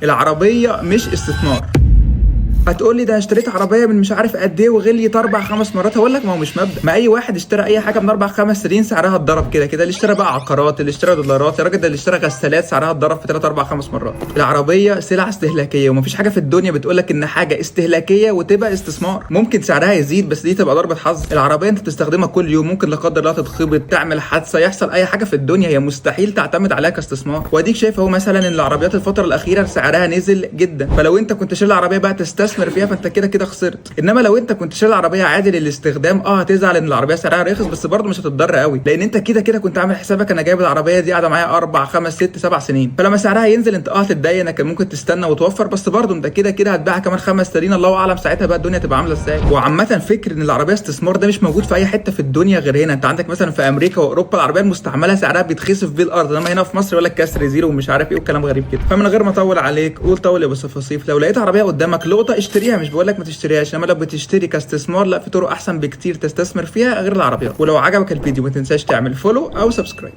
العربيه مش استثمار. هتقول لي ده اشتريت عربيه من مش عارف قد ايه وغليت 4-5 مرات. هقول لك ما هو مش مبدا، ما اي واحد اشترى اي حاجه من 4-5 سنين سعرها اتضرب كده كده. اللي اشترى بقى عقارات، اللي اشترى دولارات، يا راجل ده اللي اشترى غسالات سعرها اتضرب في 3-4-5 مرات. العربيه سلعه استهلاكيه، ومفيش حاجه في الدنيا بتقول لك ان حاجه استهلاكيه وتبقى استثمار. ممكن سعرها يزيد بس دي تبقى ضربه حظ. العربيه انت بتستخدمها كل يوم، ممكن لا قدر الله تتخبط، تعمل حادثه، يحصل اي حاجه في الدنيا، هي مستحيل تعتمد عليها كاستثمار. واديك شايف اهو مثلا ان العربيات الفتره الاخيره سعرها نزل جدا، فلو انت كنت شاري العربيه بقى تستثمر فيها فانت كده خسرت. انما لو انت كنت شاري العربيه عادي للاستخدام، هتزعل ان العربيه سعرها رخص بس برضه مش هتتضرر قوي، لان انت كده كنت عامل حسابك انا جايب العربيه دي قاعده معايا 4-5-6-7 سنين، فلما سعرها ينزل انت هتتضايق انك كان ممكن تستنى وتوفر، بس برضه انت كده هتبيعها كمان 5 سنين، الله اعلم ساعتها بقى الدنيا تبقى عامله ازاي. وعامه فكر ان العربيه استثمار ده مش موجود في اي حته في الدنيا غير هنا. انت عندك مثلا في امريكا واوروبا العربيه المستعمله سعرها بيتخسف بيه الارض، انما هنا في مصر يقول لك كسر زيرو ومش عارف ايه وكلام غريب كده. فمن غير ما اطول عليك، قول طول يا ابو صفاصيف، لو لقيت عربيه قدامك لقطه اشتريها، مش بقول لك ما تشتريهاش، انما لو بتشتري كاستثمار لا، في طرق احسن بكتير تستثمر فيها غير العربيات. ولو عجبك الفيديو ما تنساش تعمل فولو او سبسكرايب.